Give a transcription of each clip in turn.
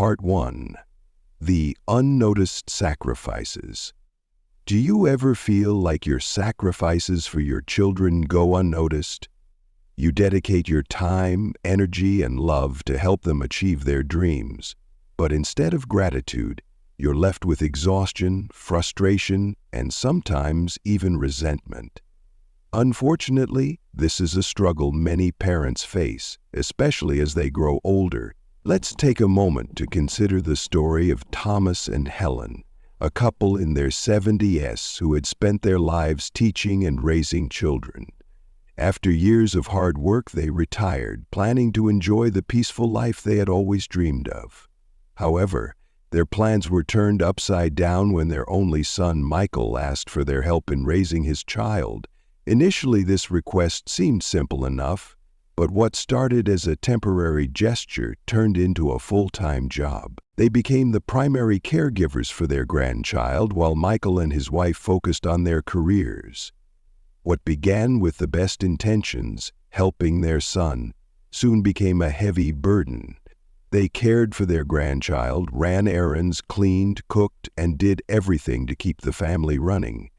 Part 1. The Unnoticed Sacrifices. Do you ever feel like your sacrifices for your children go unnoticed? You dedicate your time, energy, and love to help them achieve their dreams, but instead of gratitude, you're left with exhaustion, frustration, and sometimes even resentment. Unfortunately, this is a struggle many parents face, especially as they grow older. Let's take a moment to consider the story of Thomas and Helen, a couple in their 70s who had spent their lives teaching and raising children. After years of hard work, they retired, planning to enjoy the peaceful life they had always dreamed of. However, their plans were turned upside down when their only son, Michael, asked for their help in raising his child. Initially, this request seemed simple enough, but what started as a temporary gesture turned into a full-time job. They became the primary caregivers for their grandchild, while Michael and his wife focused on their careers. What began with the best intentions, helping their son, soon became a heavy burden. They cared for their grandchild, ran errands, cleaned, cooked, and did everything to keep the family running.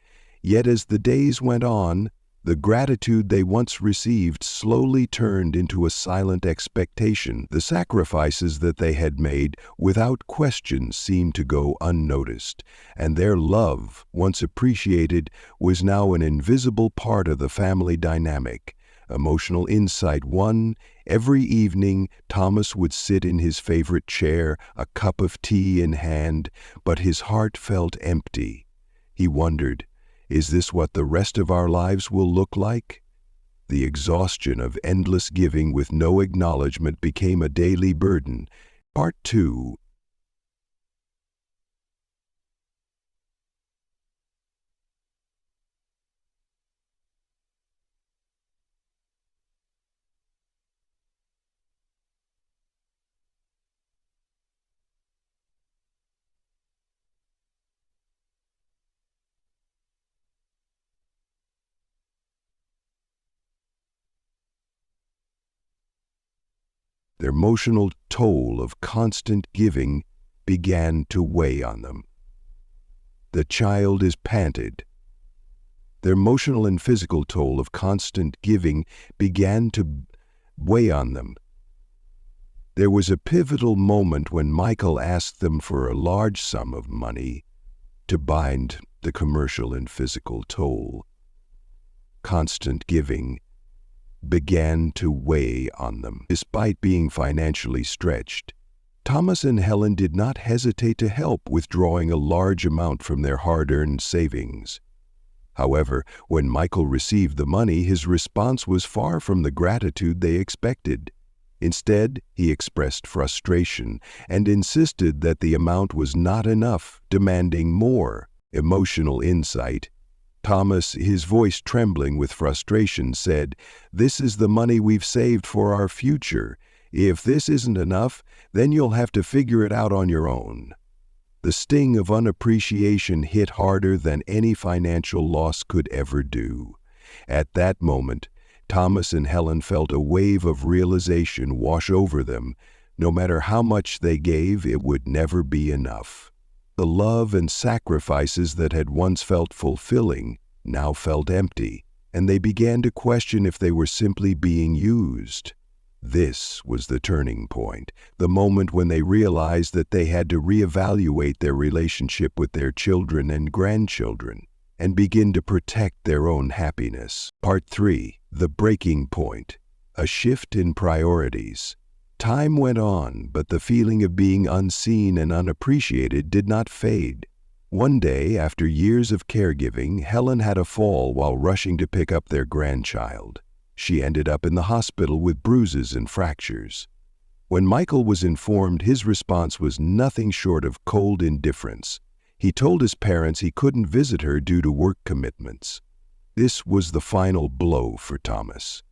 Yet as the days went on, the gratitude they once received slowly turned into a silent expectation. The sacrifices that they had made, without question, seemed to go unnoticed, and their love, once appreciated, was now an invisible part of the family dynamic. Emotional insight 1. Every evening, Thomas would sit in his favorite chair, a cup of tea in hand, but his heart felt empty. He wondered, is this what the rest of our lives will look like? The exhaustion of endless giving with no acknowledgement became a daily burden. Part 2. The emotional toll of constant giving began to weigh on them. The child is panted. The emotional and physical toll of constant giving began to weigh on them. There was a pivotal moment when Michael asked them for a large sum of money to bind the commercial and physical toll. Constant giving began to weigh on them. Despite being financially stretched, Thomas and Helen did not hesitate to help, withdrawing a large amount from their hard-earned savings. However, when Michael received the money, his response was far from the gratitude they expected. Instead, he expressed frustration and insisted that the amount was not enough, demanding more. Emotional insight. Thomas, his voice trembling with frustration, said, "This is the money we've saved for our future. If this isn't enough, then you'll have to figure it out on your own." The sting of unappreciation hit harder than any financial loss could ever do. At that moment, Thomas and Helen felt a wave of realization wash over them. No matter how much they gave, it would never be enough. The love and sacrifices that had once felt fulfilling now felt empty, and they began to question if they were simply being used. This was the turning point, the moment when they realized that they had to reevaluate their relationship with their children and grandchildren and begin to protect their own happiness. Part 3. The breaking point. A shift in priorities. Time went on, but the feeling of being unseen and unappreciated did not fade. One day, after years of caregiving, Helen had a fall while rushing to pick up their grandchild. She ended up in the hospital with bruises and fractures. When Michael was informed, his response was nothing short of cold indifference. He told his parents he couldn't visit her due to work commitments. This was the final blow for Thomas.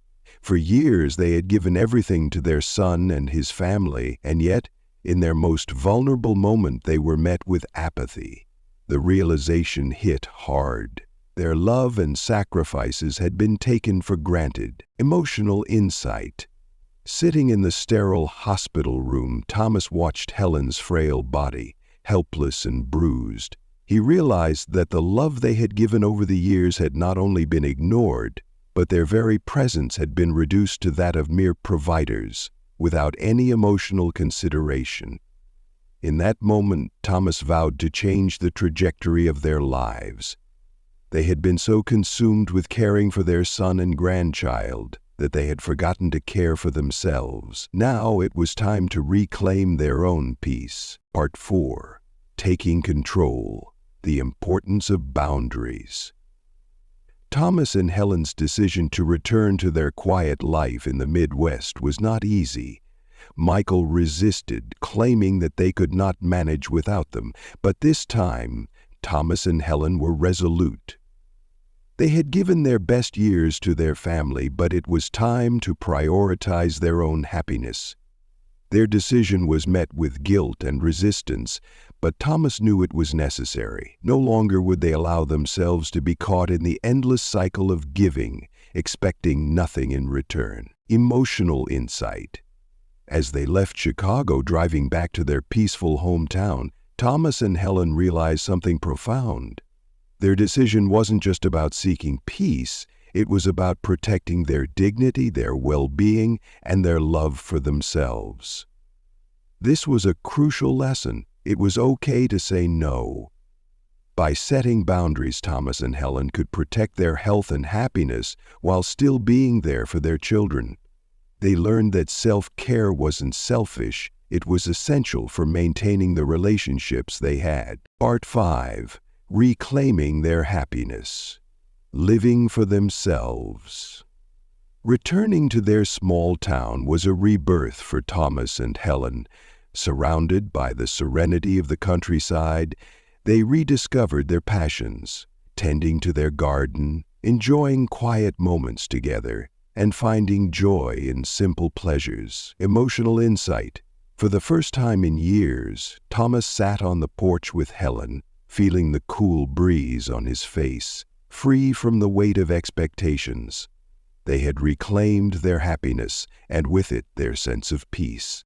For years, they had given everything to their son and his family, and yet, in their most vulnerable moment, they were met with apathy. The realization hit hard. Their love and sacrifices had been taken for granted. Emotional insight. Sitting in the sterile hospital room, Thomas watched Helen's frail body, helpless and bruised. He realized that the love they had given over the years had not only been ignored, but their very presence had been reduced to that of mere providers, without any emotional consideration. In that moment, Thomas vowed to change the trajectory of their lives. They had been so consumed with caring for their son and grandchild that they had forgotten to care for themselves. Now it was time to reclaim their own peace. Part 4. Taking Control. The Importance of Boundaries. Thomas and Helen's decision to return to their quiet life in the Midwest was not easy. Michael resisted, claiming that they could not manage without them, but this time, Thomas and Helen were resolute. They had given their best years to their family, but it was time to prioritize their own happiness. Their decision was met with guilt and resistance, but Thomas knew it was necessary. No longer would they allow themselves to be caught in the endless cycle of giving, expecting nothing in return. Emotional insight. As they left Chicago, driving back to their peaceful hometown, Thomas and Helen realized something profound. Their decision wasn't just about seeking peace, it was about protecting their dignity, their well-being, and their love for themselves. This was a crucial lesson. It was okay to say no. By setting boundaries, Thomas and Helen could protect their health and happiness while still being there for their children. They learned that self-care wasn't selfish, it was essential for maintaining the relationships they had. Part 5. Reclaiming their happiness. Living for themselves. Returning to their small town was a rebirth for Thomas and Helen. Surrounded by the serenity of the countryside, they rediscovered their passions, tending to their garden, enjoying quiet moments together, and finding joy in simple pleasures. Emotional insight. For the first time in years, Thomas sat on the porch with Helen, feeling the cool breeze on his face, free from the weight of expectations. They had reclaimed their happiness, and with it their sense of peace.